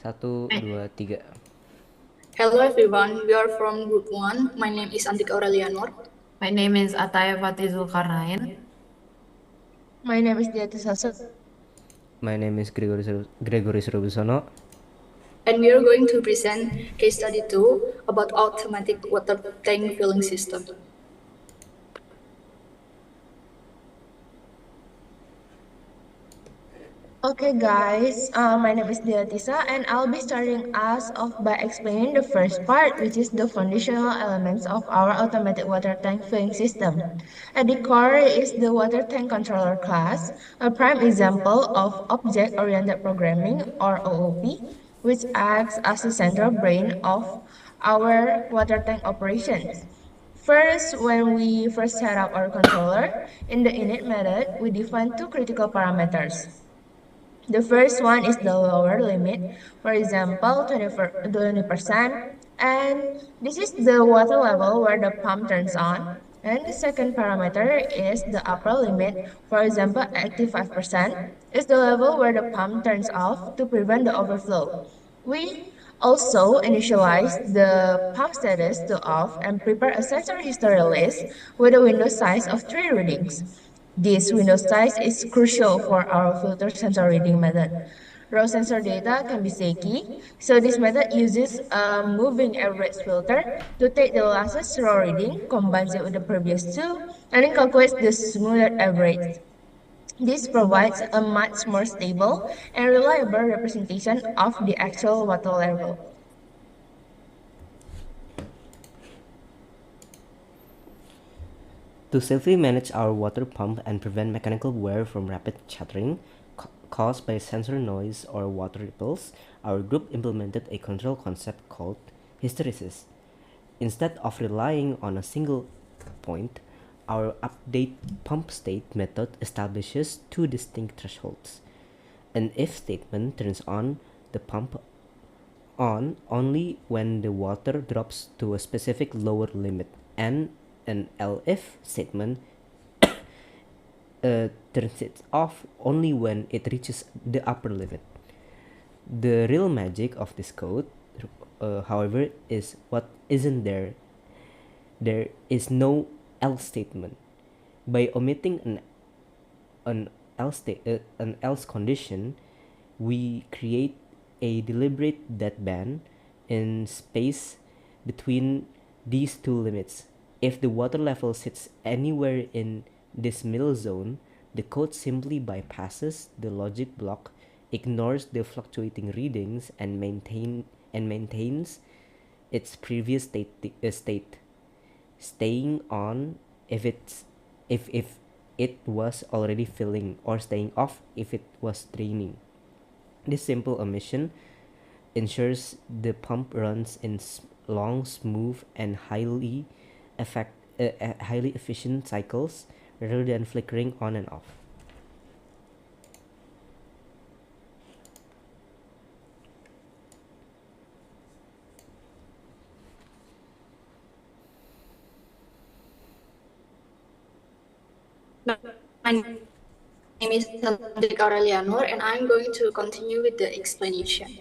1, 2, 3. Hello everyone, we are from Group 1. My name is Antik Aurellia Noor. My name is Athaya Fathii Zulkarnain. My name is Deatisa Song. My name is Gregorius Rio Wibisono. And we are going to present case study 2 about automatic water tank filling system. Okay guys, my name is Deatisa and I'll be starting us off by explaining the first part, which is the foundational elements of our automatic water tank filling system. At the core is the water tank controller class, a prime example of object-oriented programming or OOP, which acts as the central brain of our water tank operations. First, when we first set up our controller, in the init method, we define two critical parameters. The first one is the lower limit, for example, 20%, and this is the water level where the pump turns on. And the second parameter is the upper limit, for example, 85% is the level where the pump turns off to prevent the overflow. We also initialize the pump status to off and prepare a sensor history list with a window size of 3 readings. This window size is crucial for our filter sensor reading method. Raw sensor data can be shaky, so this method uses a moving average filter to take the last raw reading, combines it with the previous two, and then calculates the smoothed average. This provides a much more stable and reliable representation of the actual water level. To safely manage our water pump and prevent mechanical wear from rapid chattering caused by sensor noise or water ripples, our group implemented a control concept called hysteresis. Instead of relying on a single point, our update pump state method establishes two distinct thresholds. An if statement turns on the pump on only when the water drops to a specific lower limit, and an elif statement turns it off only when it reaches the upper limit. The real magic of this code, however, is what isn't there. There is no else statement. By omitting an else condition, we create a deliberate deadband in space between these two limits. If the water level sits anywhere in this middle zone, the code simply bypasses the logic block, ignores the fluctuating readings, and maintains its previous state, staying on if it was already filling, or staying off if it was draining. This simple omission ensures the pump runs in long, smooth, and highly efficient cycles rather than flickering on and off. My name is Antik Aurellia Noor, and I'm going to continue with the explanation.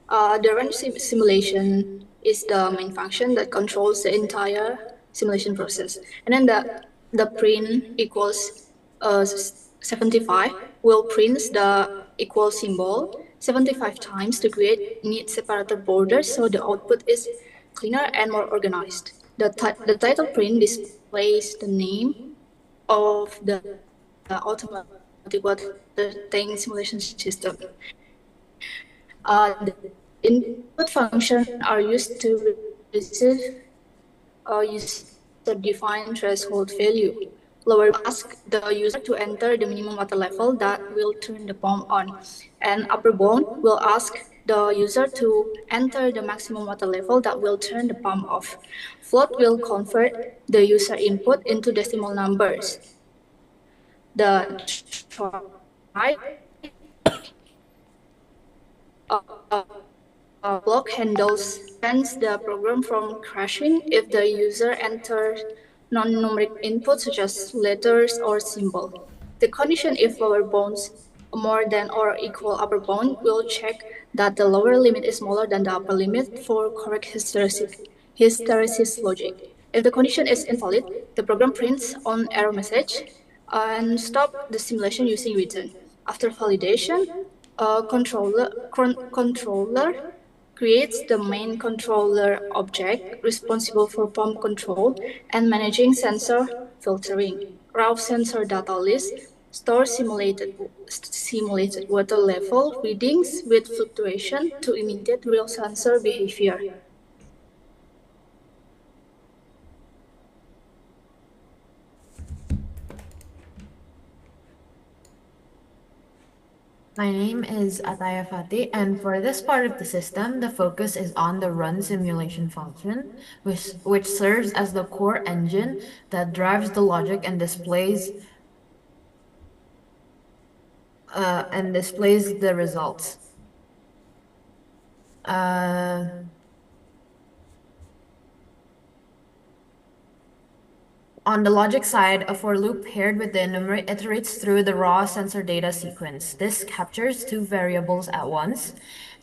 The run simulation is the main function that controls the entire simulation process. And then the print equals 75 will print the equal symbol 75 times to create neat separator borders so the output is cleaner and more organized. The title print displays the name of the automatic water tank simulation system. The input functions are used to receive user-defined threshold value. Lower ask the user to enter the minimum water level that will turn the pump on, and upper bound will ask the user to enter the maximum water level that will turn the pump off. Float will convert the user input into decimal numbers. The try block handles prevents the program from crashing if the user enters non-numeric input such as letters or symbol. The condition if lower bounds more than or equal upper bound, we'll check that the lower limit is smaller than the upper limit for correct hysteresis logic. If the condition is invalid, the program prints an error message and stop the simulation using return. After validation, a controller creates the main controller object responsible for pump control and managing sensor filtering. Raw sensor data list stores simulated water level readings with fluctuation to imitate real sensor behavior. My name is Athaya Fathii, and for this part of the system, the focus is on the run simulation function, which serves as the core engine that drives the logic and displays the results. On the logic side, a for loop paired with the enumerate iterates through the raw sensor data sequence. This captures two variables at once,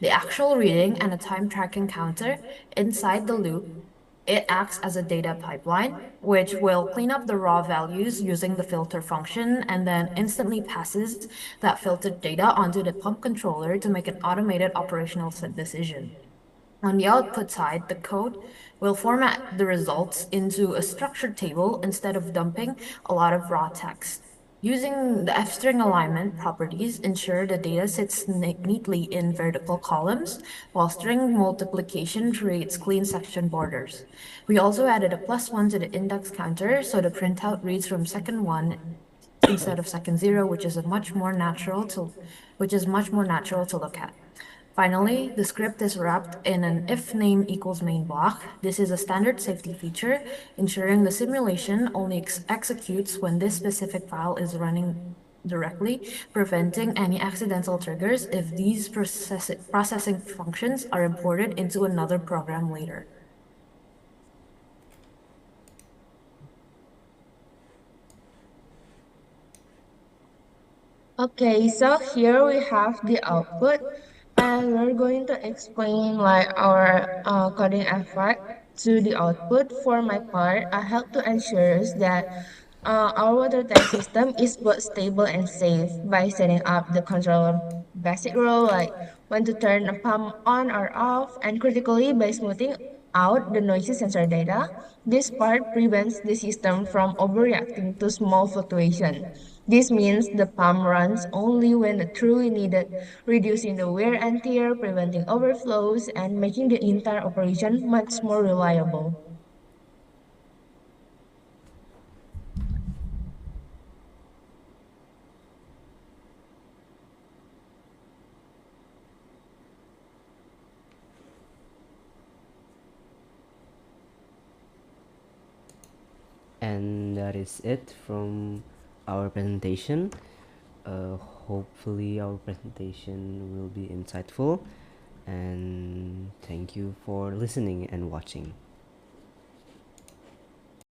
the actual reading and a time tracking counter. Inside the loop, it acts as a data pipeline, which will clean up the raw values using the filter function and then instantly passes that filtered data onto the pump controller to make an automated operational decision. On the output side, the code will format the results into a structured table instead of dumping a lot of raw text. Using the f-string alignment properties ensure the data sits neatly in vertical columns, while string multiplication creates clean section borders. We also added a +1 to the index counter, so the printout reads from second 1 instead of second 0, which is much more natural to look at. Finally, the script is wrapped in an if name equals main block. This is a standard safety feature, ensuring the simulation only executes when this specific file is running directly, preventing any accidental triggers if these processing functions are imported into another program later. Okay, so here we have the output, and we're going to explain like our coding effect to the output. For my part, I help to ensure that our water tank system is both stable and safe by setting up the controller basic rule like when to turn a pump on or off, and critically by smoothing out the noisy sensor data. This part prevents the system from overreacting to small fluctuation. This means the pump runs only when truly needed, reducing the wear and tear, preventing overflows, and making the entire operation much more reliable. And that is it from our presentation. Hopefully our presentation will be insightful, and thank you for listening and watching.